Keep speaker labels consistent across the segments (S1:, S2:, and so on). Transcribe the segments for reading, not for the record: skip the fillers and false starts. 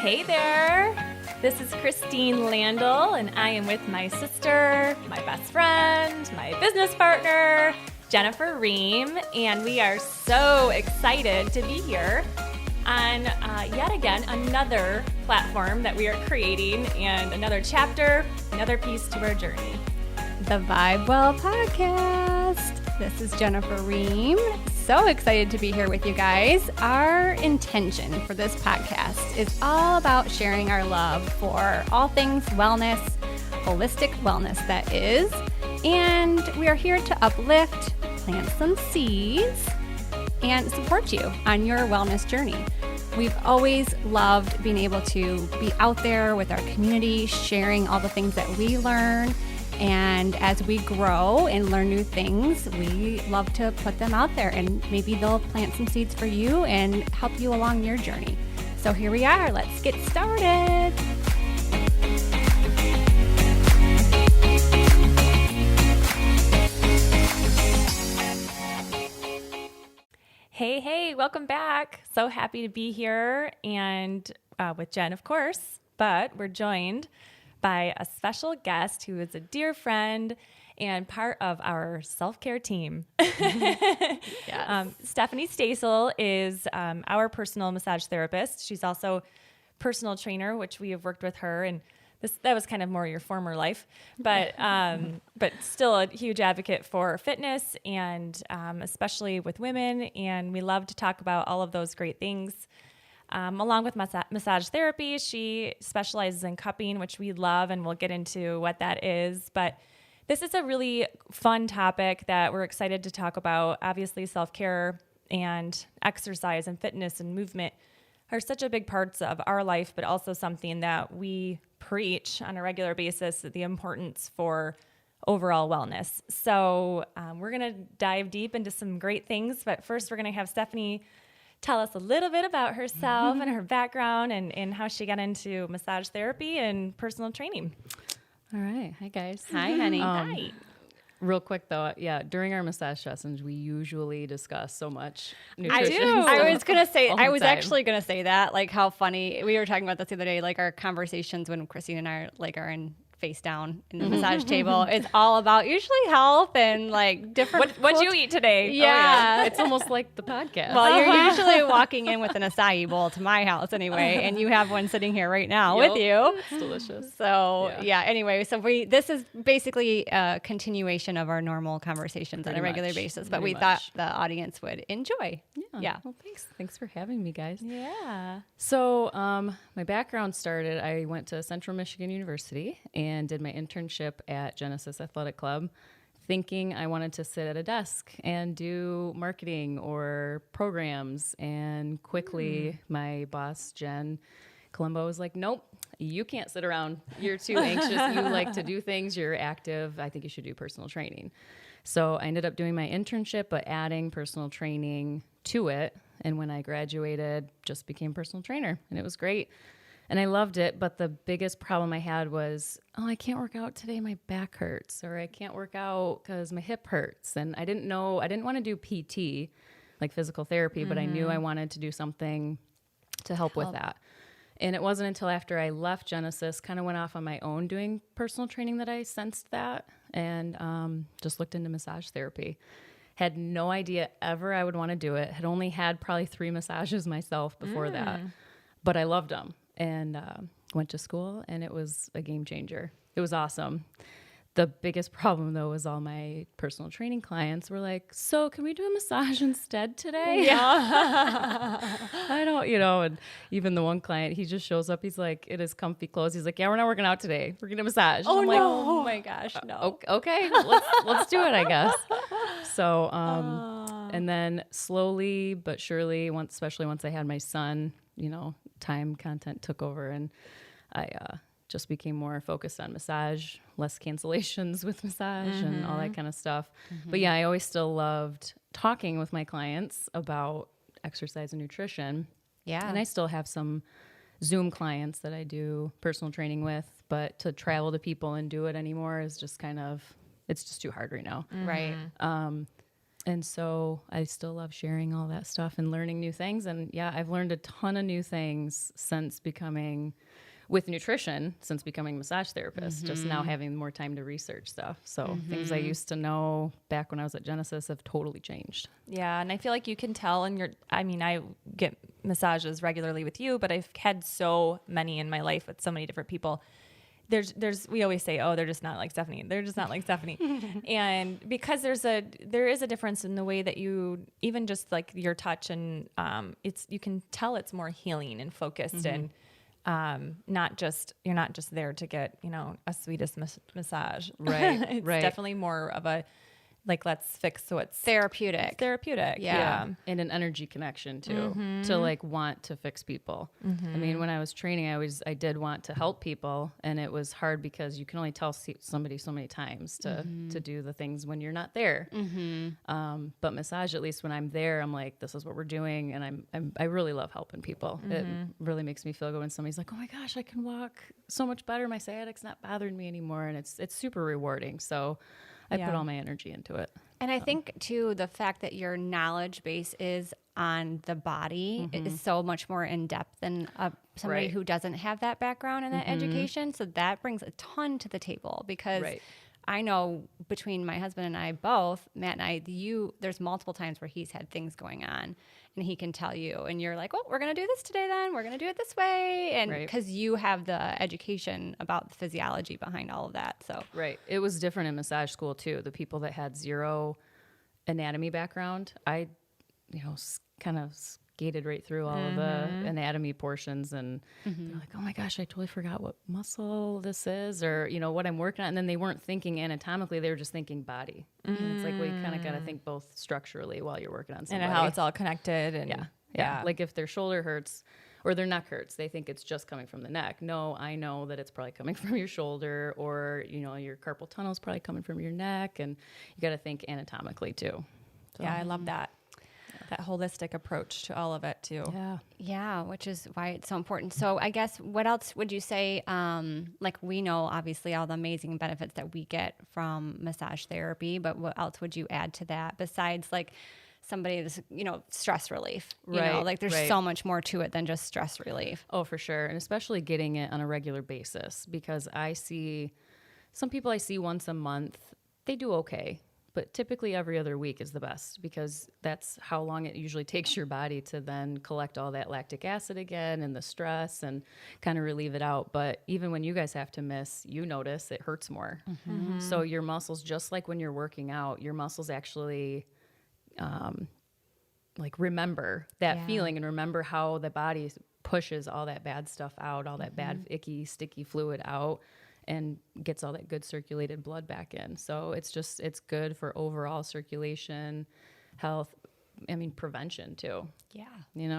S1: Hey there, this is Christine Landl, and I am with my sister, my best friend, my business partner, Jennifer Ream, and we are so excited to be here on yet again another platform that we are creating and another chapter, another piece to our journey.
S2: The Vibe Well Podcast. This is Jennifer Ream. So excited to be here with you guys. Our intention for this podcast is all about sharing our love for all things wellness, holistic wellness that is. And we are here to uplift, plant some seeds, and support you on your wellness journey. We've always loved being able to be out there with our community, sharing all the things that we learn. And as we grow and learn new things, we love to put them out there, and maybe they'll plant some seeds for you and help you along your journey. So here we are. Let's get started.
S1: Hey, welcome back. So happy to be here and with Jen, of course, but we're joined by a special guest who is a dear friend and part of our self-care team.
S2: Yes.
S1: Stephanie Staisil is our personal massage therapist. She's also personal trainer, which we have worked with her, and that was kind of more your former life, but still a huge advocate for fitness and especially with women. And we love to talk about all of those great things. Along with massage therapy, she specializes in cupping, which we love, and we'll get into what that is. But this is a really fun topic that we're excited to talk about. Obviously, self-care and exercise and fitness and movement are such a big parts of our life, but also something that we preach on a regular basis, the importance for overall wellness. So we're going to dive deep into some great things, but first we're going to have Stephanie tell us a little bit about herself and her background and how she got into massage therapy and personal training.
S3: All right. Hi, guys.
S2: Hi, honey.
S1: Hi.
S3: Real quick, though, during our massage sessions, we usually discuss so much nutrition.
S2: I do. I was going to say,
S3: all the
S2: I was
S3: time.
S2: actually going to say that, like how funny. We were talking about this the other day, like our conversations when Christine and I are in face down in the massage table. It's all about usually health and like different.
S1: What'd you eat today?
S2: Yeah.
S3: It's almost like the podcast.
S2: Well, you're usually walking in with an acai bowl to my house anyway, and you have one sitting here right now with you.
S3: It's delicious.
S2: So anyway, so this is basically a continuation of our normal conversations
S3: Pretty
S2: on a regular
S3: much.
S2: basis, but
S3: Very
S2: we thought
S3: much.
S2: the audience would enjoy. Yeah.
S3: Well, thanks for having me, guys.
S1: Yeah.
S3: So my background started, I went to Central Michigan University and did my internship at Genesis Athletic Club, thinking I wanted to sit at a desk and do marketing or programs. And quickly, my boss, Jen Colombo, was like, nope, you can't sit around. You're too anxious. You like to do things. You're active. I think you should do personal training. So I ended up doing my internship, but adding personal training to it. And when I graduated, just became personal trainer, and it was great. And I loved it, but the biggest problem I had was, I can't work out today, my back hurts, or I can't work out because my hip hurts. And I didn't want to do PT, like physical therapy, but I knew I wanted to do something to help with that. And it wasn't until after I left Genesis, kind of went off on my own doing personal training, that I sensed that, and just looked into massage therapy. Had no idea ever I would want to do it. Had only had probably 3 massages myself before that, but I loved them. And went to school, and it was a game changer. It was awesome. The biggest problem, though, was all my personal training clients were like, so can we do a massage instead today?
S2: Yeah.
S3: I don't, and even the one client, he just shows up. He's like, in his comfy clothes. He's like, yeah, we're not working out today. We're going to massage.
S2: Oh,
S3: I'm
S2: no.
S3: like,
S2: Oh, my gosh. No.
S3: Okay, let's do it, I guess. So, and then slowly but surely, especially once I had my son, time content took over, and I just became more focused on massage, less cancellations with massage and all that kind of stuff. But I always still loved talking with my clients about exercise and nutrition.
S2: Yeah.
S3: And I still have some Zoom clients that I do personal training with, but to travel to people and do it anymore is just it's just too hard right now.
S2: Right.
S3: And so I still love sharing all that stuff and learning new things. And yeah, I've learned a ton of new things since becoming with nutrition, since becoming a massage therapist, just now having more time to research stuff. So things I used to know back when I was at Genesis have totally changed.
S1: Yeah. And I feel like you can tell I get massages regularly with you, but I've had so many in my life with so many different people. We always say, oh, they're just not like Stephanie. They're just not like Stephanie. And because there is a difference in the way that you, even just like your touch and, you can tell it's more healing and focused and, you're not just there to get, a sweetest massage.
S3: Right.
S1: It's
S3: right.
S1: definitely more of a, like, let's fix what's
S2: Therapeutic.
S1: Yeah.
S3: And an energy connection too, to like want to fix people. I mean, when I was training, I did want to help people, and it was hard because you can only tell somebody so many times to do the things when you're not there. But massage, at least when I'm there, I'm like, this is what we're doing. And I really love helping people. It really makes me feel good when somebody's like, oh my gosh, I can walk so much better. My sciatic's not bothering me anymore. And it's super rewarding. So I put all my energy into it.
S2: And I think, too, the fact that your knowledge base is on the body is so much more in depth than somebody who doesn't have that background and that education. So that brings a ton to the table because I know between my husband and I both, Matt and I, there's multiple times where he's had things going on and he can tell you, and you're like, well, we're going to do this today then. We're going to do it this way. And because you have the education about the physiology behind all of that. So
S3: it was different in massage school too. The people that had zero anatomy background, I, kind of skated right through all of the anatomy portions, and they're like, oh my gosh, I totally forgot what muscle this is, or what I'm working on. And then they weren't thinking anatomically, they were just thinking body. And it's like, well, you kind of got to think both structurally while you're working on somebody.
S1: And how it's all connected. And
S3: yeah. Like if their shoulder hurts or their neck hurts, they think it's just coming from the neck. No, I know that it's probably coming from your shoulder, or your carpal tunnel is probably coming from your neck, and you got to think anatomically too. So.
S1: Yeah, I love that. That holistic approach to all of it too.
S2: Yeah, which is why it's so important. So I guess what else would you say, like we know obviously all the amazing benefits that we get from massage therapy, but what else would you add to that besides like somebody that's, stress relief, like there's so much more to it than just stress relief.
S3: Oh, for sure. And especially getting it on a regular basis, because I see some people I see once a month, they do okay. But typically every other week is the best, because that's how long it usually takes your body to then collect all that lactic acid again and the stress and kind of relieve it out. But even when you guys have to miss, you notice it hurts more. So your muscles, just like when you're working out, your muscles actually remember that feeling and remember how the body pushes all that bad stuff out, all that bad, icky, sticky fluid out, and gets all that good circulated blood back in. So it's good for overall circulation, health, prevention too.
S2: Yeah.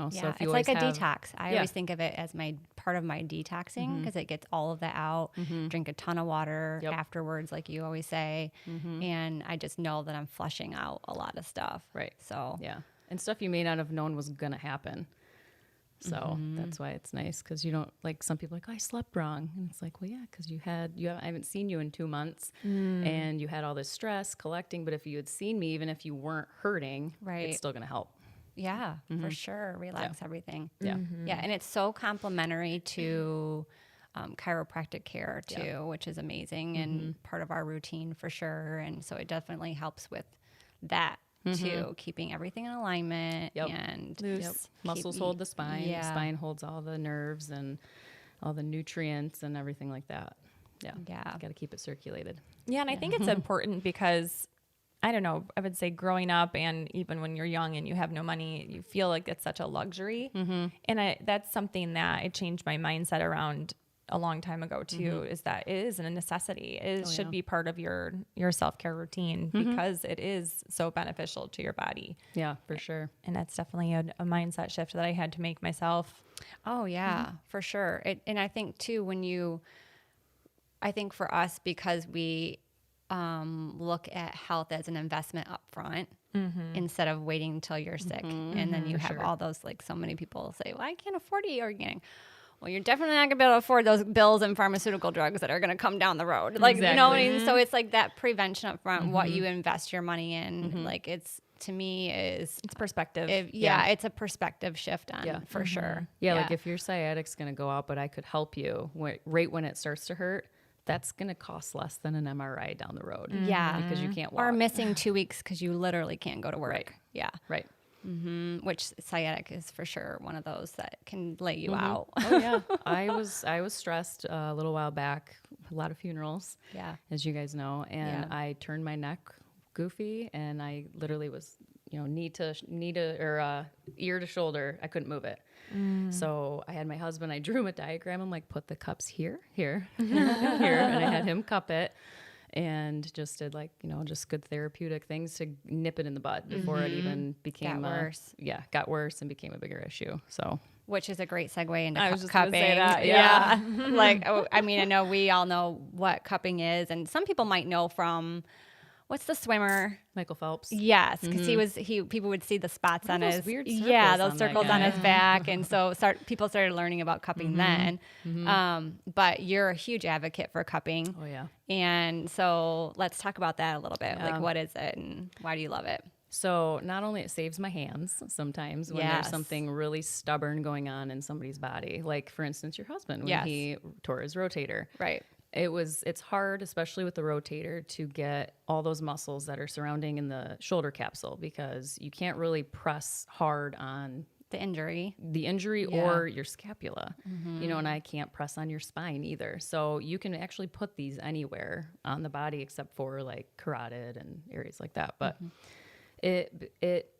S3: So if you
S2: it's like a detox. I always think of it as part of my detoxing, because it gets all of that out. Drink a ton of water afterwards, like you always say. And I just know that I'm flushing out a lot of stuff.
S3: Right.
S2: So
S3: yeah. And stuff you may not have known was going to happen. So that's why it's nice, because you don't, like, some people are like, oh, I slept wrong. And it's like, well, yeah, because I haven't seen you in 2 months and you had all this stress collecting. But if you had seen me, even if you weren't hurting, it's still going to help.
S2: Yeah, for sure. Relax everything.
S3: Yeah.
S2: Yeah. And it's so complimentary to chiropractic care too, which is amazing and part of our routine for sure. And so it definitely helps with that. Too, keeping everything in alignment and
S1: loose.
S3: Muscles hold the spine. The spine holds all the nerves and all the nutrients and everything like that. Yeah. Got to keep it circulated.
S1: Yeah, and I think it's important because, I don't know, I would say growing up and even when you're young and you have no money, you feel like it's such a luxury. And that's something that I changed my mindset around a long time ago too, is that it is a necessity. It should be part of your self-care routine because it is so beneficial to your body.
S3: Yeah, for sure.
S1: And that's definitely a mindset shift that I had to make myself.
S2: Oh yeah, for sure. And I think too, I think for us, because we look at health as an investment up front instead of waiting until you're sick. And then you have all those, like, so many people say, well, I can't afford to eat organic. Well, you're definitely not going to be able to afford those bills and pharmaceutical drugs that are going to come down the road. Like, you know what I mean? So it's like that prevention up front, what you invest your money in. Like, it's to me is
S1: It's perspective.
S2: it's a perspective shift on for sure.
S3: Yeah, like if your sciatic's going to go out, but I could help you right when it starts to hurt, that's going to cost less than an MRI down the road.
S2: Yeah.
S3: Because you can't walk.
S2: Or missing 2 weeks because you literally can't go to work.
S3: Right.
S2: Yeah.
S3: Right.
S2: Which sciatic is for sure one of those that can lay you out.
S3: Oh yeah. I was stressed a little while back, a lot of funerals.
S2: Yeah.
S3: As you guys know, and
S2: Yeah.
S3: I turned my neck goofy and I literally was, knee to ear to shoulder. I couldn't move it. So I had my husband, I drew him a diagram. I'm like, put the cups here, here, here, and I had him cup it. And just did just good therapeutic things to nip it in the bud before it even became
S2: worse.
S3: Got worse and became a bigger issue. So,
S2: Which is a great segue into
S1: I was just gonna
S2: cupping.
S1: say that,
S2: Yeah. I know we all know what cupping is, and some people might know from what's the swimmer?
S3: Michael Phelps.
S2: Yes, because people would see the spots on
S3: those
S2: his
S3: weird
S2: those
S3: circles on that
S2: circles on
S3: guy.
S2: his back, and so people started learning about cupping then. But you're a huge advocate for cupping.
S3: Oh yeah.
S2: And so let's talk about that a little bit.
S3: Yeah.
S2: Like, what is it and why do you love it?
S3: So not only it saves my hands sometimes when there's
S2: Yes.
S3: something really stubborn going on in somebody's body, like for instance your husband when
S2: Yes.
S3: he tore his rotator.
S2: Right.
S3: It's hard, especially with the rotator, to get all those muscles that are surrounding in the shoulder capsule because you can't really press hard on
S2: The injury.
S3: the injury or your scapula, and I can't press on your spine either. So you can actually put these anywhere on the body except for like carotid and areas like that. But it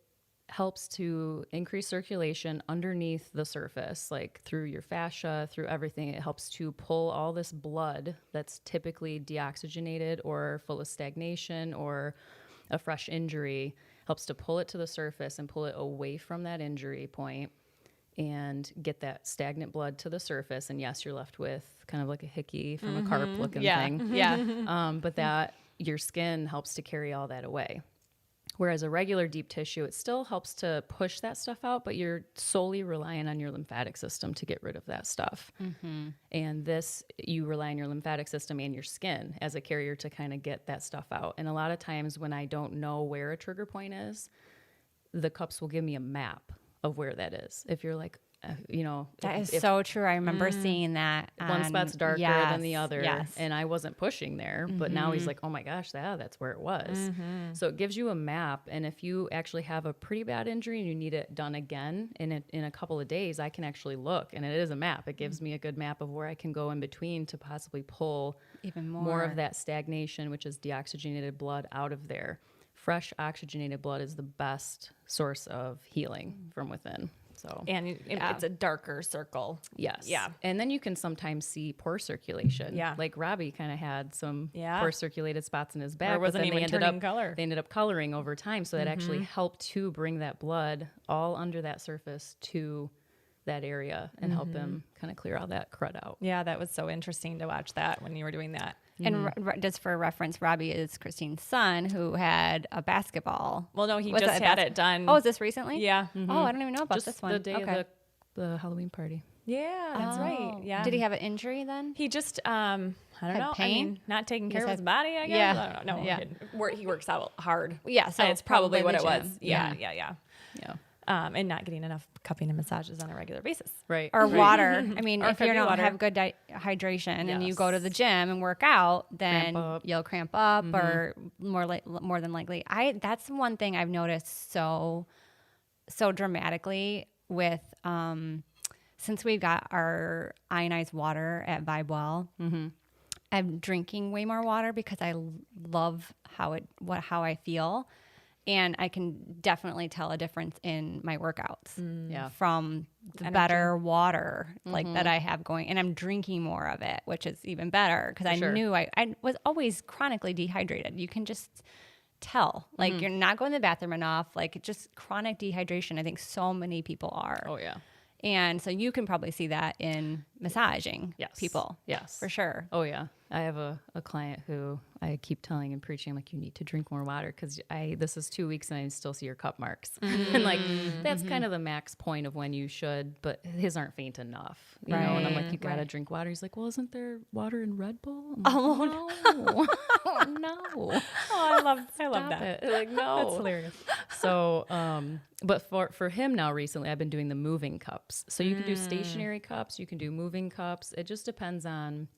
S3: helps to increase circulation underneath the surface, like through your fascia, through everything. It helps to pull all this blood that's typically deoxygenated or full of stagnation or a fresh injury, helps to pull it to the surface and pull it away from that injury point and get that stagnant blood to the surface. And yes, you're left with kind of like a hickey from a carp looking thing.
S2: Yeah.
S3: But that your skin helps to carry all that away. Whereas a regular deep tissue, it still helps to push that stuff out, but you're solely relying on your lymphatic system to get rid of that stuff. And this, you rely on your lymphatic system and your skin as a carrier to kind of get that stuff out. And a lot of times when I don't know where a trigger point is, the cups will give me a map of where that is. If you're like,
S2: That is so true. I remember seeing that.
S3: one spot's darker than the other,
S2: Yes.
S3: and I wasn't pushing there, but now he's like, oh my gosh, that's where it was. So it gives you a map, and if you actually have a pretty bad injury and you need it done again in a couple of days, I can actually look, and it is a map. It gives me a good map of where I can go in between to possibly pull
S2: Even
S3: more of that stagnation, which is deoxygenated blood, out of there. Fresh oxygenated blood is the best source of healing from within. So
S1: And it's a darker circle.
S3: yes.
S1: Yeah.
S3: And then you can sometimes see poor circulation.
S1: Yeah.
S3: Like Robbie kind of had some
S1: Yeah.
S3: poor circulated spots in his back.
S1: Or wasn't
S3: but then
S1: even turning color.
S3: They ended up coloring over time. So that actually helped to bring that blood all under that surface to that area and help him kind of clear all that crud out.
S1: Yeah, that was so interesting to watch that when you were doing that.
S2: And just for reference, Robbie is Christine's son who had a basketball.
S1: Well, no, he
S2: Was
S1: just
S2: it
S1: had it done.
S2: Oh, is this recently?
S1: Yeah.
S2: Oh, I don't even know about
S3: Just
S2: this one.
S3: the day
S2: Okay.
S3: of the Halloween party.
S1: Yeah, that's right. Yeah.
S2: Did he have an injury then?
S1: He just, I don't
S2: Had
S1: know. I
S2: pain?
S1: mean, not taking care
S2: just
S1: of his
S2: had-
S1: body, I guess.
S2: Yeah.
S1: I don't know.
S2: Yeah.
S1: He works out hard.
S2: Yeah, so
S1: And it's probably what
S2: the
S1: it was.
S2: gym.
S1: Yeah.
S3: Yeah.
S1: And not getting enough cupping and massages on a regular basis.
S3: Right.
S2: Or water. I mean,
S1: Or
S2: if
S1: could
S2: you
S1: be
S2: don't
S1: water.
S2: have good hydration and you
S3: Yes.
S2: go to the gym and work out, then
S3: Cramp up.
S2: you'll cramp up or more than likely. That's one thing I've noticed so dramatically with since we got our ionized water at VibeWell. I'm drinking way more water because I love how I feel. And I can definitely tell a difference in my workouts
S3: Yeah.
S2: from the better water like that I have going. And I'm drinking more of it, which is even better because I
S3: sure.
S2: knew I was always chronically dehydrated. You can just tell. Like you're not going to the bathroom enough. Like just chronic dehydration. I think so many people are.
S3: Oh, yeah.
S2: And so you can probably see that in massaging
S3: Yes.
S2: people.
S3: Yes.
S2: For sure.
S3: Oh, yeah. I have a client who I keep telling and preaching, I'm like, you need to drink more water because this is 2 weeks and I still see your cup marks. And like, that's kind of the max point of when you should, but his aren't faint enough, you know? And I'm like, you got to drink water. He's like, well, isn't there water in Red Bull? I'm like, no. No.
S1: I love that.
S3: It. Like, no.
S1: That's hilarious.
S3: So, but for him now recently, I've been doing the moving cups. So you can do stationary cups, you can do moving cups. It just depends on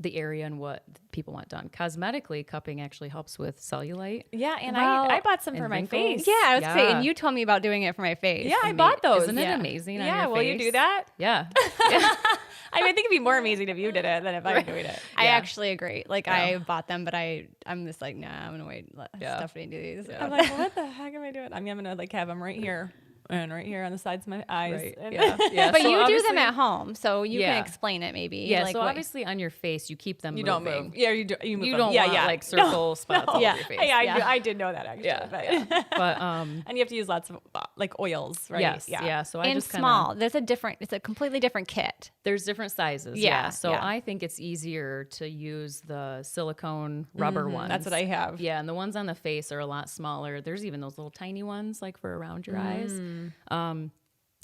S3: the area and what people want done. Cosmetically, cupping actually helps with cellulite.
S1: Yeah, and I bought some for my face.
S2: Yeah, I was saying, and you told me about doing it for my face.
S1: Yeah, I bought those.
S3: Isn't it amazing? On
S1: Yeah,
S3: your
S1: will
S3: face?
S1: you do that?
S3: Yeah.
S1: I mean, I think it'd be more amazing if you did it than if I'm doing it.
S2: I actually agree. Like I bought them, but I'm just like, nah, I'm gonna wait. Let Stephanie do these.
S1: I'm like, what the heck am I doing? I'm gonna like have them right here and right here on the sides of my eyes.
S3: Right.
S1: And
S3: Yeah.
S2: But
S3: So
S2: you do them
S3: obviously-
S2: at home, so you
S3: Yeah.
S2: can explain it maybe.
S3: Yeah.
S2: Like,
S3: So
S2: what-
S3: obviously on your face, you keep them
S1: You
S3: moving.
S1: don't move. Yeah, you do. You, move
S3: You
S1: them.
S3: don't
S1: yeah,
S3: want
S1: yeah.
S3: like circle spots all
S2: Yeah.
S3: over your face.
S1: I did know that actually.
S3: Yeah.
S1: But,
S3: But
S1: and you have to use lots of like oils, right?
S3: yes, yeah. So I
S2: and
S3: just
S2: small. It's a completely different kit.
S3: There's different sizes.
S2: Yeah,
S3: So
S2: yeah.
S3: I think it's easier to use the silicone rubber ones.
S1: That's what I have.
S3: Yeah, and the ones on the face are a lot smaller. There's even those little tiny ones like for around your eyes.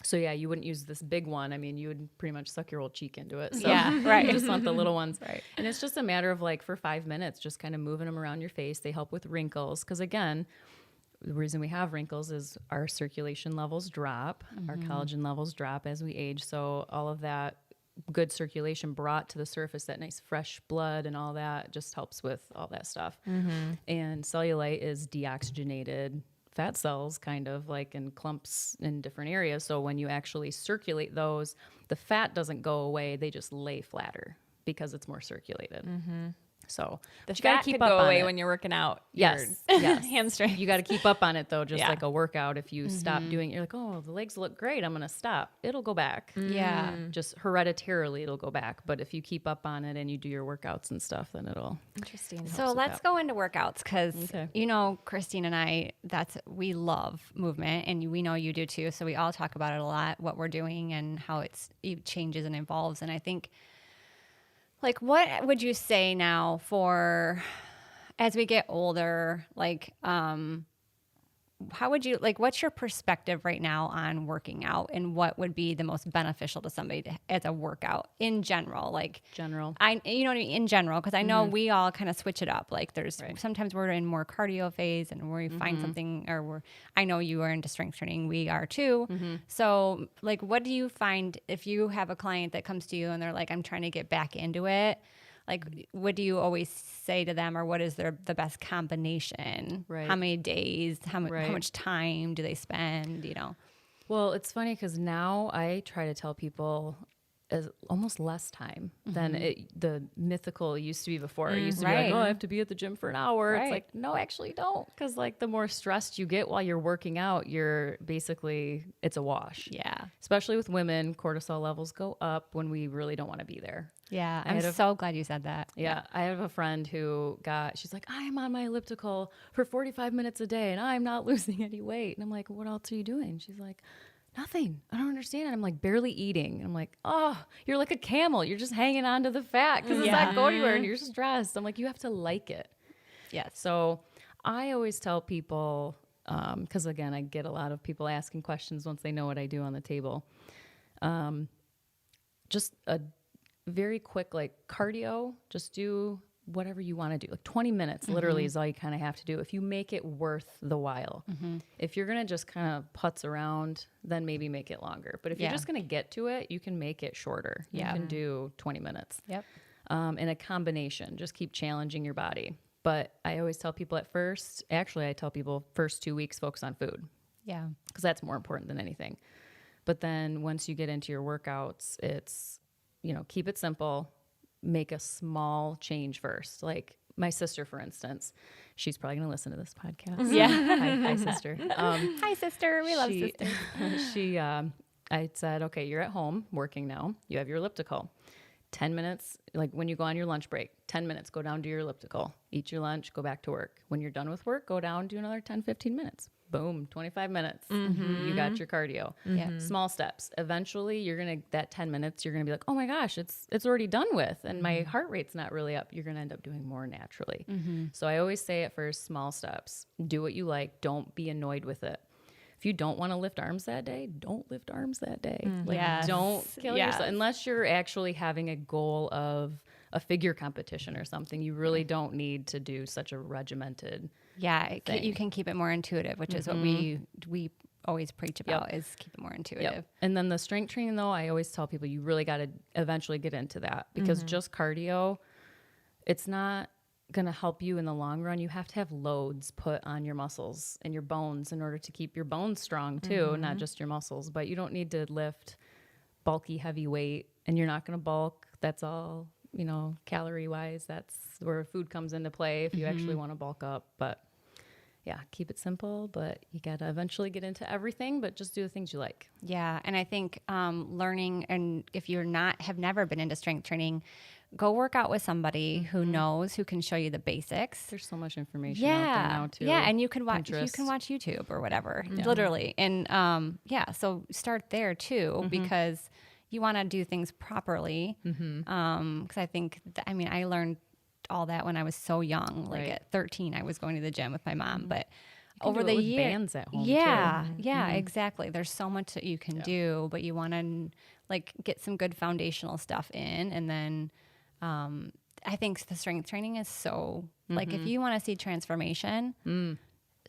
S3: So yeah, you wouldn't use this big one. I mean, you would pretty much suck your whole cheek into it. So
S2: Yeah, right.
S3: you just want the little ones.
S2: Right.
S3: And it's just a matter of like for 5 minutes, just kind of moving them around your face. They help with wrinkles. Because again, the reason we have wrinkles is our circulation levels drop, our collagen levels drop as we age. So all of that good circulation brought to the surface, that nice fresh blood and all that just helps with all that stuff. And cellulite is deoxygenated fat cells kind of like in clumps in different areas. So when you actually circulate those, the fat doesn't go away. They just lay flatter because it's more circulated. So
S1: The
S3: you got
S1: fat
S3: to keep
S1: could
S3: up
S1: go
S3: on
S1: away
S3: it.
S1: when you're working out.
S3: Yes,
S1: your
S3: yes.
S1: hamstring.
S3: You got to keep up on it though, just
S1: Yeah.
S3: like a workout. If you stop doing it, you're like, oh, the legs look great. I'm going to stop. It'll go back.
S2: Yeah.
S3: Just hereditarily, it'll go back. But if you keep up on it and you do your workouts and stuff, then it'll.
S1: Interesting.
S2: So let's go into workouts because
S3: Okay.
S2: you know, Christine and I, we love movement, and we know you do too. So we all talk about it a lot, what we're doing and how it changes and evolves. And I think, like, what would you say now for as we get older? Like, how would you what's your perspective right now on working out, and what would be the most beneficial to somebody as a workout in general? Like
S3: General.
S2: you know what I mean, in general, because I know we all kind of switch it up. Like there's sometimes we're in more cardio phase and we find something, or I know you are into strength training. We are too. So like, what do you find if you have a client that comes to you and they're like, I'm trying to get back into it? Like, what do you always say to them, or what is the best combination?
S3: Right.
S2: How many days? How
S3: Right.
S2: much time do they spend? You know?
S3: Well, it's funny because now I try to tell people as almost less time than the mythical used to be before. It used to be like,
S2: Right.
S3: oh, I have to be at the gym for an hour.
S2: Right.
S3: It's like, no, actually don't. Because like the more stressed you get while you're working out, it's a wash.
S2: Yeah.
S3: Especially with women, cortisol levels go up when we really don't want to be there.
S2: Yeah.
S3: I
S2: I'm
S3: had a-
S2: so glad you said that.
S3: Yeah, I have a friend who she's like, I'm on my elliptical for 45 minutes a day and I'm not losing any weight. And I'm like, what else are you doing? She's like, nothing. I don't understand it. I'm like barely eating. And I'm like, oh, you're like a camel. You're just hanging on to the fat because it's not going anywhere and you're stressed. I'm like, you have to like it.
S2: Yes.
S3: So I always tell people, because again, I get a lot of people asking questions once they know what I do on the table. Just a very quick, like cardio, just do whatever you want to do. Like 20 minutes literally is all you kind of have to do if you make it worth the while. If you're going to just kind of putz around, then maybe make it longer. But if you're just going to get to it, you can make it shorter.
S2: Yeah.
S3: You can do 20 minutes.
S2: Yep.
S3: In a combination, just keep challenging your body. But I always tell people I tell people first 2 weeks, focus on food
S2: Yeah.
S3: because that's more important than anything. But then once you get into your workouts, it's, keep it simple, make a small change first. Like my sister, for instance, she's probably going to listen to this podcast.
S2: Yeah.
S3: Hi, sister.
S2: Hi, sister. We love sister.
S3: I said, okay, you're at home working now. You have your elliptical. 10 minutes, like when you go on your lunch break, 10 minutes, go down, do your elliptical, eat your lunch, go back to work. When you're done with work, go down, do another 10, 15 minutes. Boom, 25 minutes. You got your cardio. Small steps. Eventually, that 10 minutes, you're going to be like, oh my gosh, it's already done with. And my heart rate's not really up. You're going to end up doing more naturally. So I always say at first, small steps. Do what you like. Don't be annoyed with it. If you don't want to lift arms that day, don't lift arms that day. Don't kill yourself. Unless you're actually having a goal of a figure competition or something, you really don't need to do such a regimented thing.
S2: You can keep it more intuitive, which is what we always preach about is keep it more intuitive.
S3: And then the strength training, though, I always tell people you really got to eventually get into that because just cardio, it's not going to help you in the long run. You have to have loads put on your muscles and your bones in order to keep your bones strong too, not just your muscles. But you don't need to lift bulky, heavy weight, and you're not going to bulk. That's all, calorie wise. That's where food comes into play if you actually want to bulk up. But yeah, keep it simple, but you got to eventually get into everything, but just do the things you like.
S2: Yeah. And I think learning, and if have never been into strength training, go work out with somebody who knows, who can show you the basics.
S3: There's so much information out there now too.
S2: Yeah, and you can watch
S3: Pinterest.
S2: YouTube or whatever, literally. And so start there too, because you want to do things properly. Because I think, I learned all that when I was so young. Like at 13, I was going to the gym with my mom, but over the years,
S3: bands at home.
S2: Exactly. There's so much that you can do, but you want to get some good foundational stuff in, and then I think the strength training is so if you want to see transformation,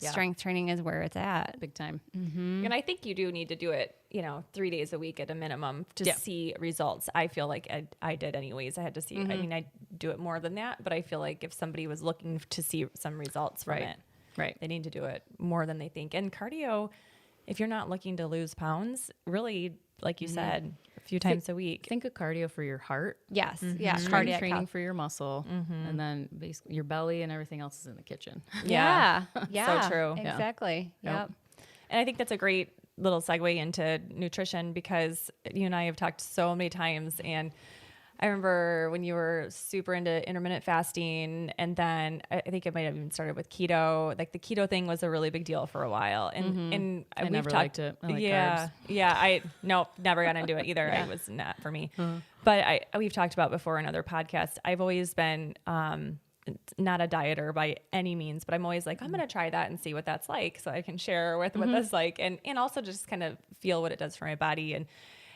S2: strength training is where it's at.
S3: Big time.
S1: And I think you do need to do it, 3 days a week at a minimum to see results. I feel like I did anyways. I had to see, I do it more than that, but I feel like if somebody was looking to see some results from it, they need to do it more than they think. And cardio, if you're not looking to lose pounds, really, like you said, a few times a week.
S3: Think of cardio for your heart.
S2: Yes. Yeah.
S3: Strength training for your muscle. And then basically your belly and everything else is in the kitchen.
S2: Yeah.
S1: So true.
S2: Exactly. Yep.
S1: And I think that's a great little segue into nutrition because you and I have talked so many times, and I remember when you were super into intermittent fasting, and then I think it might have even started with keto. Like the keto thing was a really big deal for a while, and
S3: I never liked it. I like carbs.
S1: Never got into it either. It was not for me. But we've talked about before in other podcasts. I've always been not a dieter by any means, but I'm always like, I'm going to try that and see what that's like, so I can share with what that's like, and also just kind of feel what it does for my body,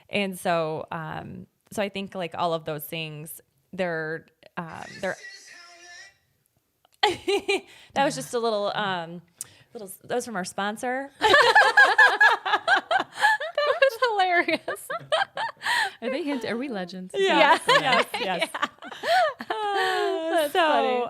S1: and so. So I think like all of those things, they're that was just a little, that was from our sponsor.
S2: That was hilarious.
S3: Are we legends?
S1: Yes.
S2: That's funny.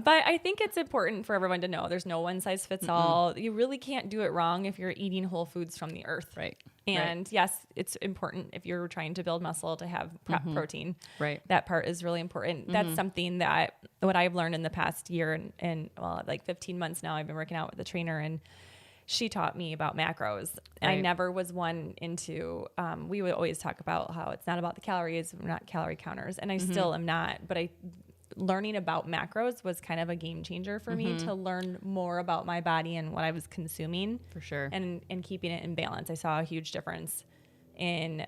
S1: But I think it's important for everyone to know there's no one size fits all. You really can't do it wrong if you're eating whole foods from the earth.
S3: Right.
S1: And yes, it's important if you're trying to build muscle to have protein.
S3: Right.
S1: That part is really important. That's something that what I've learned in the past year and 15 months now, I've been working out with a trainer, and she taught me about macros. And I never was one into, we would always talk about how it's not about the calories, we're not calorie counters. And I still am not, but learning about macros was kind of a game changer for me to learn more about my body and what I was consuming.
S3: For sure.
S1: And keeping it in balance. I saw a huge difference in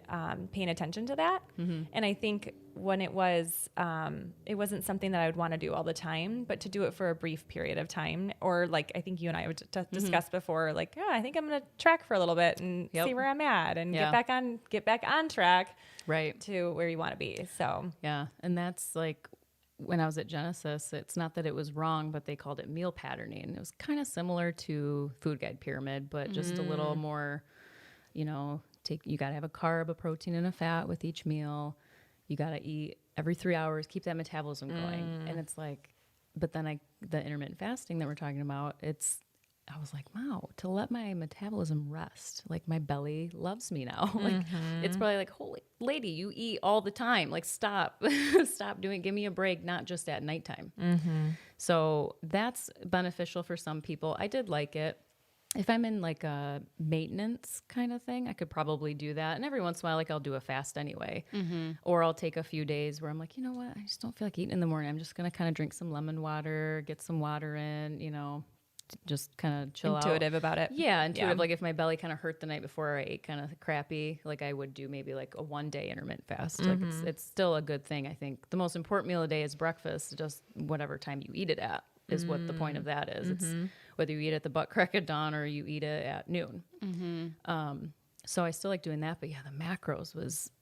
S1: paying attention to that. And I think when it wasn't something that I would want to do all the time, but to do it for a brief period of time, or like I think you and I would discussed before, like, I think I'm going to track for a little bit and see where I'm at and get back on track to where you want to be. So,
S3: yeah. And that's like, when I was at Genesis, it's not that it was wrong, but they called it meal patterning. It was kind of similar to Food Guide Pyramid, but just a little more, you got to have a carb, a protein, and a fat with each meal. You got to eat every 3 hours, keep that metabolism going. And it's like, but then the intermittent fasting that we're talking about, I was like, wow, to let my metabolism rest. Like my belly loves me now. Like it's probably like, holy lady, you eat all the time. Like stop doing, give me a break, not just at nighttime. So that's beneficial for some people. I did like it. if I'm in like a maintenance kind of thing, I could probably do that. And every once in a while, like I'll do a fast anyway. Or I'll take a few days where I'm like, you know what? I just don't feel like eating in the morning. I'm just going to kind of drink some lemon water, get some water in, just kind of chill out.
S1: Intuitive about it.
S3: Yeah, intuitive. Like if my belly kind of hurt the night before I ate kind of crappy, like I would do maybe like a 1-day intermittent fast. Like it's still a good thing. I think the most important meal of the day is breakfast, just whatever time you eat it at is what the point of that is. It's whether you eat at the butt crack of dawn or you eat it at noon. So I still like doing that. But yeah, the macros was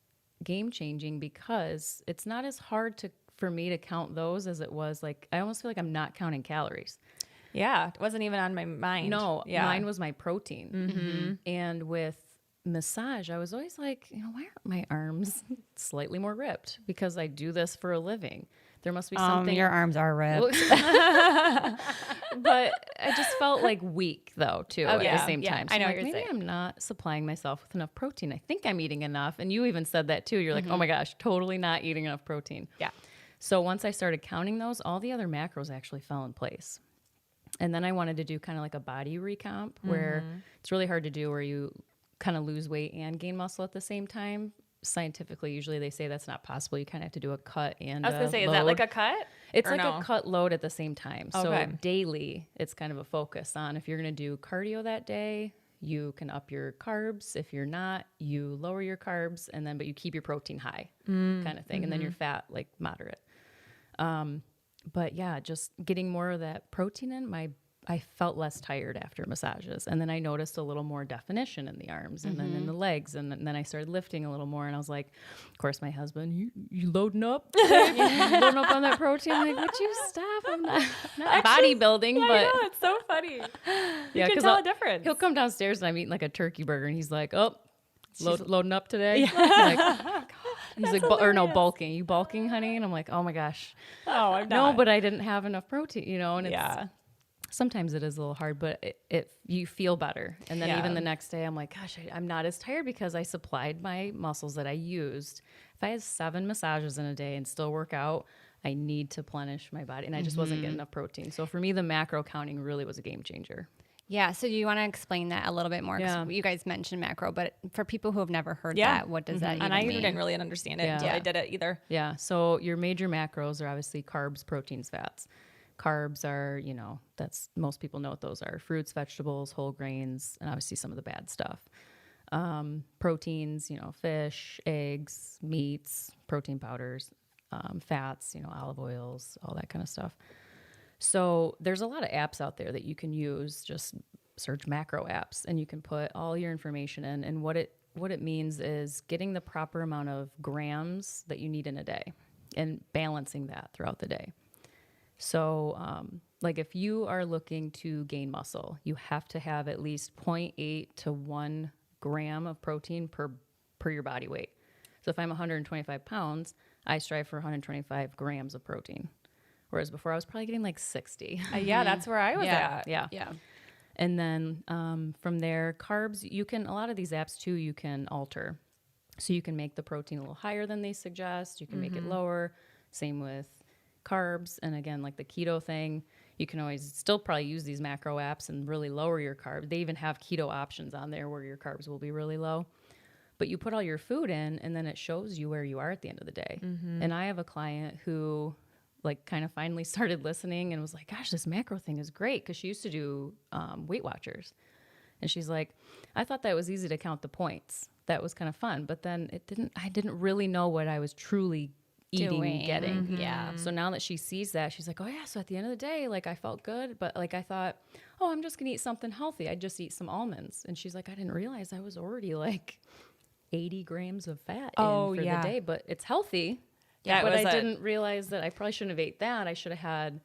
S3: game changing because it's not as hard for me to count those as it was. Like I almost feel like I'm not counting calories.
S1: Yeah, it wasn't even on my mind.
S3: No,
S1: yeah.
S3: mine was my protein. And with massage, I was always like, why aren't my arms slightly more ripped? Because I do this for a living. There must be something.
S2: Your arms are ripped.
S3: But I just felt like weak though too at the same time. So
S1: I know
S3: I'm
S1: what you're
S3: maybe
S1: saying.
S3: I'm not supplying myself with enough protein. I think I'm eating enough. And you even said that too. You're like, oh my gosh, totally not eating enough protein.
S1: Yeah.
S3: So once I started counting those, all the other macros actually fell in place. And then I wanted to do kind of like a body recomp where it's really hard to do where you kind of lose weight and gain muscle at the same time. Scientifically, usually they say that's not possible. You kind of have to do a cut and
S1: I was going to say,
S3: load.
S1: is that like a cut?
S3: It's
S1: or
S3: like
S1: no?
S3: a cut load at the same time.
S1: Okay.
S3: So daily, it's kind of a focus on if you're going to do cardio that day, you can up your carbs. If you're not, you lower your carbs but you keep your protein high kind of thing. And then your fat like moderate. But yeah, just getting more of that protein in I felt less tired after massages. And then I noticed a little more definition in the arms and then in the legs. And then I started lifting a little more. And I was like, of course, my husband, you loading up? You loading up on that protein? I'm like, would you stop? I'm not bodybuilding,
S1: Yeah,
S3: but
S1: I know, it's so funny.
S3: yeah,
S1: You can tell a difference.
S3: He'll come downstairs and I'm eating like a turkey burger. And he's like, oh, loading up today? I'm like, he's like, bulking. You bulking, honey? And I'm like, oh my gosh.
S1: Oh, I'm not.
S3: No, but I didn't have enough protein, and
S1: Yeah.
S3: sometimes it is a little hard, but you feel better. And then even the next day, I'm like, gosh, I'm not as tired because I supplied my muscles that I used. If I had 7 massages in a day and still work out, I need to plenish my body. And I just wasn't getting enough protein. So for me, the macro counting really was a game changer.
S2: Yeah, so you want to explain that a little bit more? 'Cause
S3: Yeah.
S2: you guys mentioned macro, but for people who have never heard
S1: Yeah.
S2: that, what does that even
S1: And I
S2: mean?
S1: didn't really understand it until
S3: Yeah.
S1: I did it either.
S3: Yeah. So your major macros are obviously carbs, proteins, fats. Carbs are, that's most people know what those are: fruits, vegetables, whole grains, and obviously some of the bad stuff. Proteins, fish, eggs, meats, protein powders, fats, olive oils, all that kind of stuff. So there's a lot of apps out there that you can use. Just search macro apps and you can put all your information in. And what it means is getting the proper amount of grams that you need in a day and balancing that throughout the day. So, like if you are looking to gain muscle, you have to have at least 0.8 to 1 gram of protein per your body weight. So if I'm 125 pounds, I strive for 125 grams of protein. Whereas before I was probably getting like 60.
S1: Yeah, that's where I was at.
S3: Yeah.
S2: Yeah.
S3: And then from there, carbs, a lot of these apps too, you can alter. So you can make the protein a little higher than they suggest. You can make it lower. Same with carbs. And again, like the keto thing, you can always still probably use these macro apps and really lower your carbs. They even have keto options on there where your carbs will be really low. But you put all your food in and then it shows you where you are at the end of the day. And I have a client who like kind of finally started listening and was like, gosh, this macro thing is great. Cause she used to do Weight Watchers. And she's like, I thought that was easy to count the points. That was kind of fun. But then I didn't really know what I was truly eating and getting.
S2: Yeah.
S3: So now that she sees that, she's like, oh yeah, so at the end of the day, like I felt good, but like I thought, oh, I'm just gonna eat something healthy. I'd just eat some almonds. And she's like, I didn't realize I was already like 80 grams of fat in for the day, but it's healthy.
S1: Yeah,
S3: but I didn't realize that I probably shouldn't have ate that. I should have had,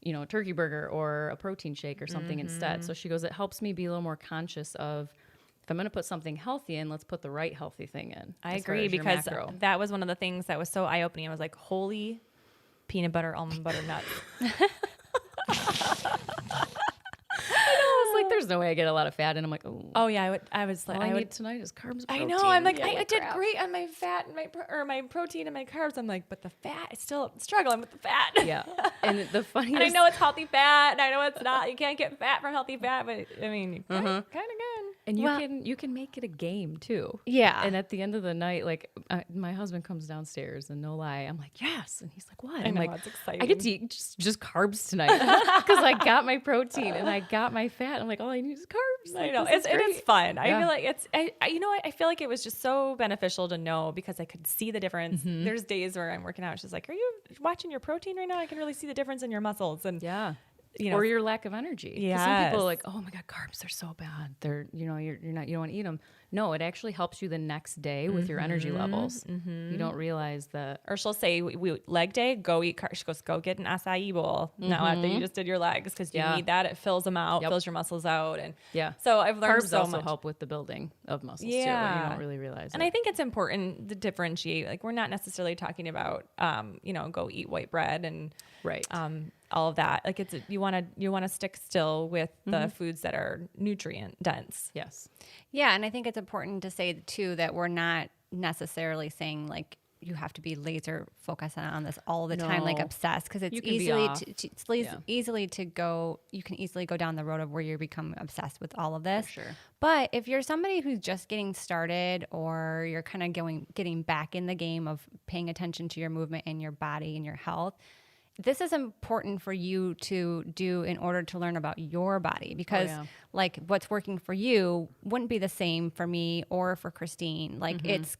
S3: a turkey burger or a protein shake or something instead. So she goes, it helps me be a little more conscious of, if I'm going to put something healthy in, let's put the right healthy thing in.
S1: I
S3: as far
S1: agree
S3: as your
S1: because
S3: macro.
S1: that was one of the things that was so eye-opening. I was like, holy peanut butter, almond butter nuts. I know, I was like,
S3: there's no way I get a lot of fat. And I'm like,
S1: Oh yeah, I was like,
S3: all I need tonight is carbs.
S1: I
S3: Protein.
S1: know. I'm like,
S3: Yeah,
S1: I did
S3: crap.
S1: great on my fat and my protein and my carbs. I'm like, but the fat, is still struggling with the fat.
S3: Yeah. And the funniest.
S1: And I know it's healthy fat, and I know it's not. You can't get fat from healthy fat, but I mean, you kind of can.
S3: And
S2: Well-
S3: you can make it a game too.
S2: Yeah.
S3: And at the end of the night, like my husband comes downstairs, and no lie, I'm like, yes. And he's like, what? I'm
S1: know,
S3: like,
S1: it's exciting.
S3: I get to eat just carbs tonight because I got my protein and I got my fat. I'm like, all I need is carbs.
S1: I
S3: Like,
S1: know
S3: this is
S1: it is
S3: great.
S1: fun. I
S3: Yeah.
S1: feel like you know what? I feel like it was just so beneficial to know because I could see the difference. There's days where I'm working out. She's like, "Are you watching your protein right now? I can really see the difference in your muscles." And
S3: Yeah.
S1: you know,
S3: Or your lack of energy. 'Cause some people are
S1: Yes.
S3: like, oh my God, carbs are so bad. They're, you're not, you don't want to eat them. No, it actually helps you the next day with your energy levels. You don't realize that.
S1: or she'll say, we leg day, go eat carbs. She goes, go get an acai bowl now after you just did your legs because you
S3: Yeah.
S1: need that. It fills them out,
S3: Yep.
S1: fills your muscles out, and
S3: Yeah.
S1: So I've learned
S3: Carbs
S1: so
S3: also
S1: much.
S3: help with the building of muscles too.
S1: Yeah.
S3: And you don't really realize
S1: And
S3: it.
S1: I think it's important to differentiate. Like we're not necessarily talking about, go eat white bread and
S3: Right.
S1: all of that. Like you want to stick still with the foods that are nutrient dense.
S3: Yes.
S2: Yeah, and I think it's important to say too that we're not necessarily saying like you have to be laser focused on this all the time, like
S3: No.
S2: obsessed, because it's
S3: You can be
S2: easily
S3: off.
S2: it's
S3: Yeah.
S2: easily to go. You can easily go down the road of where you become obsessed with all of this.
S3: sure.
S2: But if you're somebody who's just getting started, or you're kind of getting back in the game of paying attention to your movement and your body and your health, this is important for you to do in order to learn about your body, because
S3: yeah.
S2: like what's working for you wouldn't be the same for me or for Christine. Like it's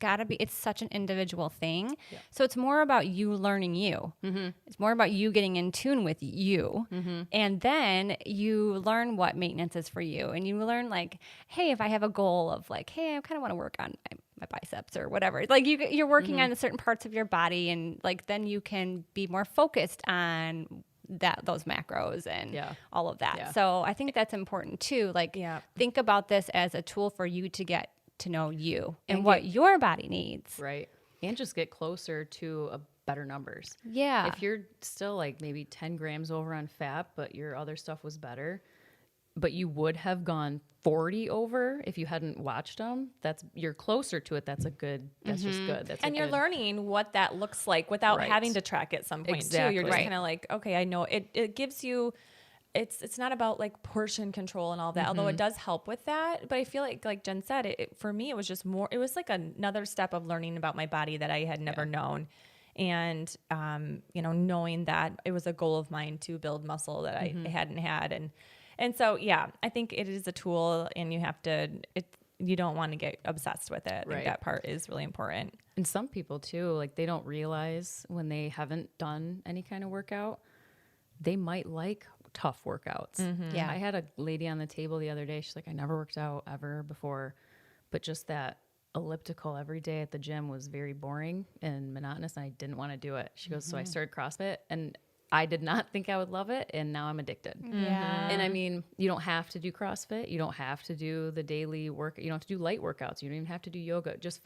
S2: such an individual thing.
S3: Yeah.
S2: So it's more about you learning you. It's more about you getting in tune with you. And then you learn what maintenance is for you. And you learn like, hey, if I have a goal of like, hey, I kind of want to work on my biceps or whatever. It's like you're working on certain parts of your body, and like then you can be more focused on those macros and
S3: Yeah.
S2: all of that.
S3: Yeah.
S2: So I think that's important too. Like
S1: Yeah.
S2: think about this as a tool for you to get to know you and
S3: And
S2: what
S3: get-
S2: your body needs.
S3: Right. And just get closer to a better numbers.
S2: Yeah.
S3: If you're still like maybe 10 grams over on fat, but your other stuff was better, but you would have gone 40 over if you hadn't watched them, you're closer to it. That's just good.
S1: And you're learning what that looks like without
S3: Right.
S1: having to track at some point too. You're
S3: Exactly.
S1: just
S2: Right.
S1: kind of like, okay, I know it gives you, it's not about like portion control and all that, although it does help with that. But I feel like Jen said, for me, it was just more, it was like another step of learning about my body that I had never known. And, knowing that it was a goal of mine to build muscle that I hadn't had. And so, yeah, I think it is a tool, and you don't want to get obsessed with it. I think
S3: Right.
S1: that part is really important.
S3: And some people too, like they don't realize when they haven't done any kind of workout, they might like tough workouts.
S2: Yeah.
S3: I had a lady on the table the other day. She's like, I never worked out ever before, but just that elliptical every day at the gym was very boring and monotonous, and I didn't want to do it. She goes, so I started CrossFit, and I did not think I would love it, and now I'm addicted.
S2: Yeah.
S3: And I mean, you don't have to do CrossFit. You don't have to do the daily work. You don't have to do light workouts. You don't even have to do yoga. Just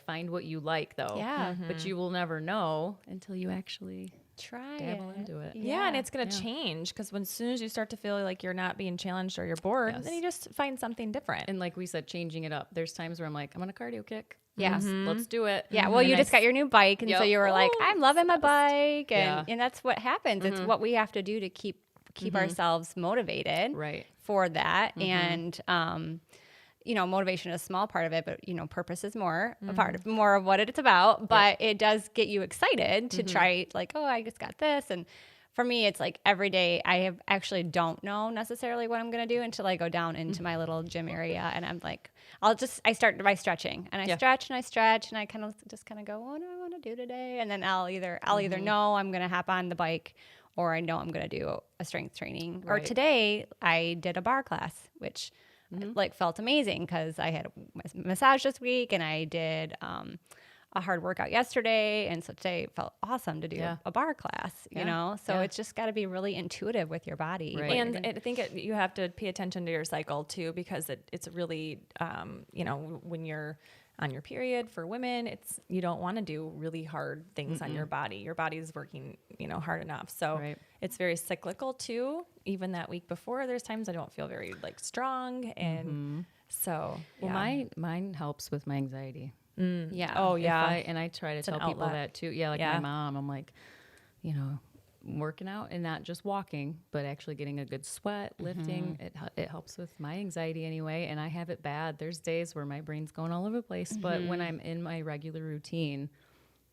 S3: find what you like, though.
S2: Yeah.
S3: But you will never know until you actually
S2: Try
S3: dabble
S2: it.
S3: into it.
S1: Yeah, and it's going to change because as soon as you start to feel like you're not being challenged or you're bored,
S3: Yes.
S1: then you just find something different.
S3: And like we said, changing it up. There's times where I'm like, I'm on a cardio kick.
S2: Yeah.
S3: Let's do it.
S2: Yeah, well,
S3: And
S2: you
S3: then
S2: just got your new bike, and so
S3: Yep.
S2: you were like, I'm loving my bike,
S3: Yeah.
S2: and that's what happens. It's what we have to do to keep ourselves motivated
S3: Right.
S2: for that. And motivation is a small part of it, but purpose is more of what it's about. But it does get you excited to try, like, oh, I just got this. And for me, it's like every day I actually don't know necessarily what I'm going to do until I go down into my little gym area, and I'm like, I start by stretching, and I stretch and I stretch, and I kind of go, what do I want to do today? And then I'll either know I'm going to hop on the bike, or I know I'm going to do a strength training. Or
S3: Right.
S2: today I did a bar class, which felt amazing because I had a massage this week, and I did a hard workout yesterday, and so today it felt awesome to do
S3: Yeah.
S2: a bar class, you
S3: Yeah.
S2: know? So
S3: Yeah.
S2: it's just got to be really intuitive with your body.
S3: Right.
S2: what you're
S1: And
S2: doing.
S1: I think you have to pay attention to your cycle too, because it's really, when you're on your period. For women, you don't want to do really hard things on your body. Your body's working, hard enough. So it's very cyclical too. Even that week before, there's times I don't feel very like strong. And so,
S3: mine helps with my anxiety.
S2: Yeah.
S1: Oh yeah.
S3: And I try to tell people that too. Yeah. Like my mom, I'm like, working out and not just walking, but actually getting a good sweat, lifting. It helps with my anxiety anyway. And I have it bad. There's days where my brain's going all over the place, but when I'm in my regular routine,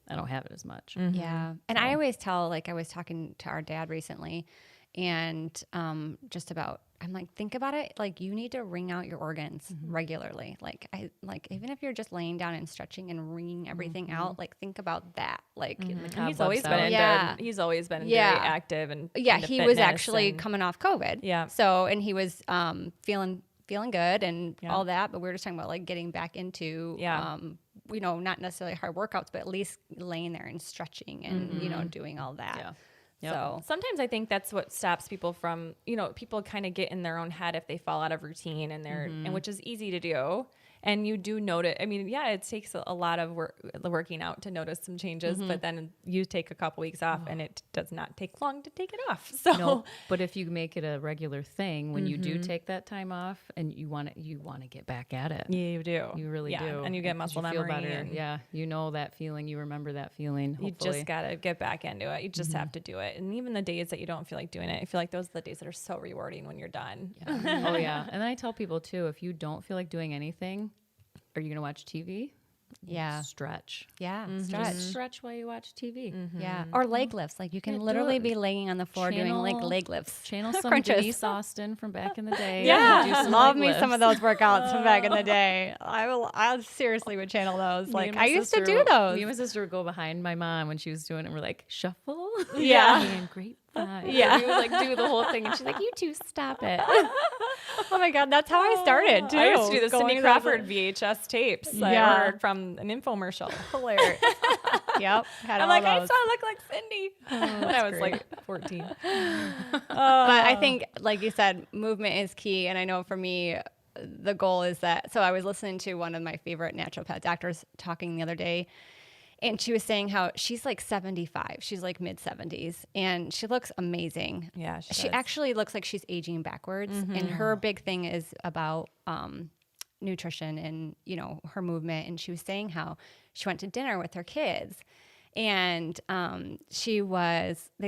S3: I don't have it as much.
S2: Yeah. And I always tell, like I was talking to our dad recently and just about, I'm like, think about it. Like you need to wring out your organs regularly. Like even if you're just laying down and stretching and wringing everything out, like think about that. Like
S1: he's always been he's always been very active and
S2: he was actually coming off COVID.
S1: Yeah.
S2: So, and he was feeling good and all that, but we were just talking about like getting back into not necessarily hard workouts, but at least laying there and stretching and doing all that.
S3: Yeah.
S1: Yep. So sometimes I think that's what stops people from, people kind of get in their own head if they fall out of routine and and which is easy to do. And you do notice, I mean, it takes a lot of working out to notice some changes, but then you take a couple weeks off and it does not take long to take it off. So,
S3: no, but if you make it a regular thing, when you do take that time off and you want to get back at it.
S1: Yeah, you do.
S3: You really do.
S1: And you get muscle memory.
S3: Feel better. You know that feeling. You remember that feeling. Hopefully.
S1: You just got to get back into it. You just have to do it. And even the days that you don't feel like doing it, I feel like those are the days that are so rewarding when you're done.
S3: Yeah. Oh, yeah. And then I tell people, too, if you don't feel like doing anything, are you going to watch TV?
S2: Yeah.
S3: Stretch.
S2: Yeah.
S3: Stretch while you watch TV.
S2: Yeah. Or leg lifts. Like you can literally be laying on the floor doing like leg lifts.
S3: Channel some Denise Austin from back in the day.
S2: Yeah. Love me some of those workouts from back in the day. I seriously would channel those. Like I used to do those.
S3: Me and my sister would go behind my mom when she was doing it. And we're like, shuffle.
S2: Yeah.
S3: And great fun.
S2: Yeah.
S3: We would like do the whole thing. And she's like, you two stop it.
S2: Oh my God. That's how I started too.
S1: I used to do the Cindy Crawford VHS tapes I heard from an infomercial.
S2: Hilarious. Yep.
S1: I'm like, I saw I look like Cindy. When I was like 14.
S2: But I think, like you said, movement is key. And I know for me, the goal is that, so I was listening to one of my favorite naturopath doctors talking the other day, and she was saying how she's like 75. She's like mid 70s and she looks amazing.
S1: Yeah.
S2: She actually looks like she's aging backwards. And her big thing is about nutrition and, her movement. And she was saying how she went to dinner with her kids and they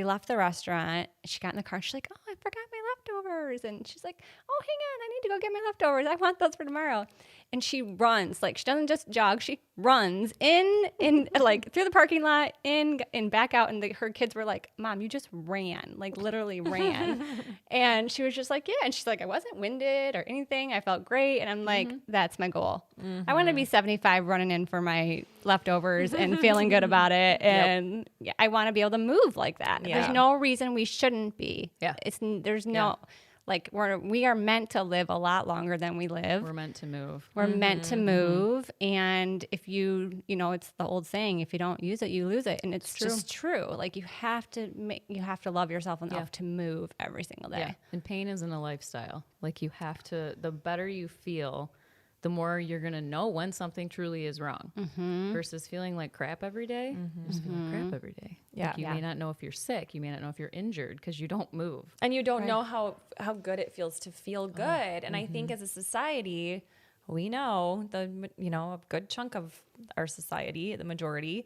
S2: left the restaurant. She got in the car. She's like, oh, I forgot my leftovers. And she's like, oh, hang on. I need to go get my leftovers. I want those for tomorrow. And she runs, like she doesn't just jog. She runs in like through the parking lot and back out. And her kids were like, Mom, you just ran, like literally ran. And she was just like, yeah. And she's like, I wasn't winded or anything. I felt great. And I'm like, that's my goal. I want to be 75 running in for my leftovers and feeling good about it. And I want to be able to move like that.
S1: Yeah.
S2: There's no reason we shouldn't be.
S3: Yeah.
S2: There's no... Like we are meant to live a lot longer than we live.
S3: We're meant to move.
S2: We're meant to move. And if it's the old saying, if you don't use it, you lose it. And it's just true. Like you have to love yourself enough to move every single day.
S3: Yeah. And pain isn't a lifestyle. Like you have to, the better you feel, the more you're going to know when something truly is wrong versus feeling like crap every day. Just feeling crap every day.
S1: Yeah.
S3: Like you may not know if you're sick. You may not know if you're injured because you don't move.
S1: And you don't know how good it feels to feel good. And I think as a society, we know a good chunk of our society, the majority,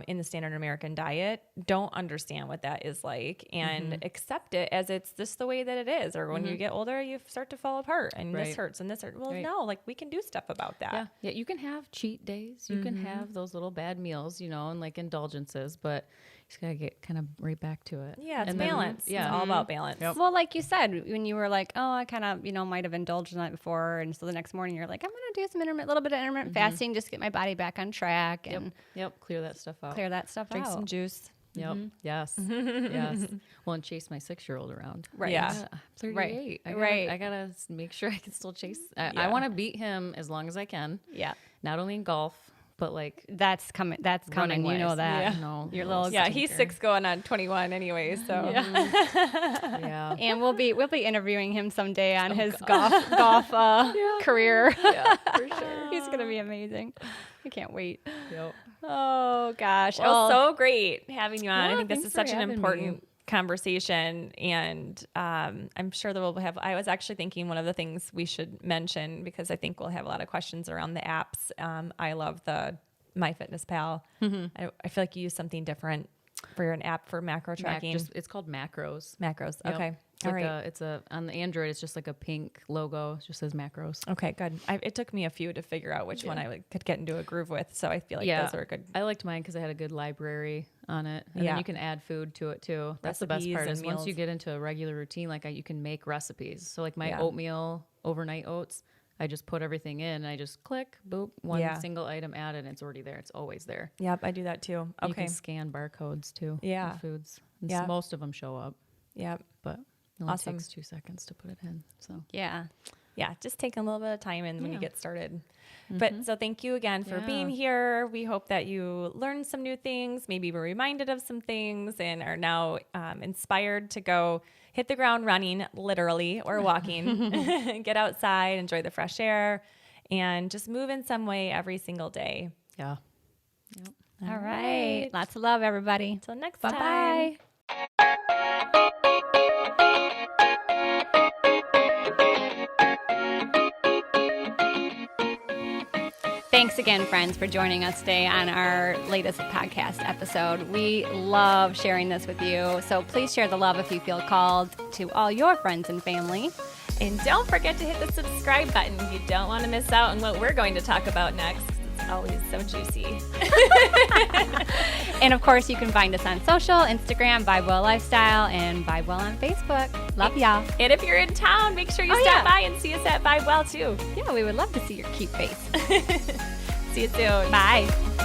S1: in the standard American diet, don't understand what that is like and accept it as it's just the way that it is. Or when you get older, you start to fall apart and this hurts and this hurts. Well, no, like we can do stuff about that.
S3: Yeah. You can have cheat days. You can have those little bad meals, and like indulgences, but you just got to get kind of right back to it.
S1: Yeah. It's balance. It's all about balance.
S2: Yep. Well, like you said, when you were like, oh, I kind of, might have indulged the night before. And so the next morning you're like, I'm going to do some little bit of intermittent fasting, just get my body back on track and
S3: clear that stuff out.
S1: Drink some juice.
S3: Yep. Yes. Yes. Well, and chase my 6-year-old around.
S2: Right.
S1: Yeah.
S3: I'm 38.
S2: Right.
S3: I gotta make sure I can still chase. I want to beat him as long as I can.
S2: Yeah.
S3: Not only in golf, but like
S2: That's coming. That's coming. You know
S3: running-wise,
S2: that.
S1: Yeah.
S3: No,
S2: Your little
S1: Yeah, he's 6 going on 21 anyway, so.
S3: yeah.
S2: And we'll be interviewing him someday on his golf career.
S3: Yeah, for sure.
S2: He's gonna be amazing. I can't wait.
S3: Yep.
S2: Oh gosh.
S1: Well, so great having you on. I
S3: Yeah,
S1: think this
S3: thanks
S1: is
S3: for
S1: such an
S3: having
S1: important conversation, and I'm sure that we'll have. I was actually thinking one of the things we should mention, because I think we'll have a lot of questions around the apps. I love the MyFitnessPal. I feel like you use something different for an app for macro tracking.
S3: It's called macros.
S1: Macros.
S3: Yep.
S1: Okay.
S3: It's
S1: All
S3: like
S1: right.
S3: it's on the Android. It's just like a pink logo. It just says macros.
S1: Okay, good. It took me a few to figure out which one I could get into a groove with, so I feel like those are good.
S3: I liked mine because I had a good library on it, and
S1: Yeah.
S3: then you can add food to it too. That's the best
S1: Recipes
S3: part.
S1: and
S3: Is once you
S1: meals.
S3: get into a regular routine, like you can make recipes. So like my
S1: Yeah.
S3: oatmeal, overnight oats, I just put everything in, and I just click, boop, one
S1: Yeah.
S3: single item added, and it's already there. It's always there.
S1: Yep, I do that too.
S3: You
S1: Okay.
S3: can scan barcodes too.
S1: Yeah.
S3: with foods. And
S1: Yeah.
S3: most of them show up,
S1: Yep.
S3: but it only
S1: Awesome.
S3: takes 2 seconds to put it in. So
S2: Yeah.
S1: Yeah, just take a little bit of time and when you
S3: Yeah.
S1: get started. But so thank you again for being
S3: Yeah.
S1: here. We hope that you learned some new things, maybe were reminded of some things, and are now inspired to go hit the ground running, literally, or walking. Get outside, enjoy the fresh air, and just move in some way every single day.
S3: yeah.
S2: All right. Lots of love, everybody.
S1: Until next
S2: Bye
S1: time.
S2: bye. Thanks again, friends, for joining us today on our latest podcast episode. We love sharing this with you, so please share the love if you feel called to all your friends and family.
S1: And don't forget to hit the subscribe button if you don't want to miss out on what we're going to talk about next. It's always so juicy.
S2: And of course, you can find us on social, Instagram, Vibe Well Lifestyle, and Vibe Well on Facebook. Love y'all.
S1: And if you're in town, make sure you stop by and see us at Vibe Well too.
S2: Yeah, we would love to see your cute face.
S1: See you soon.
S2: Bye.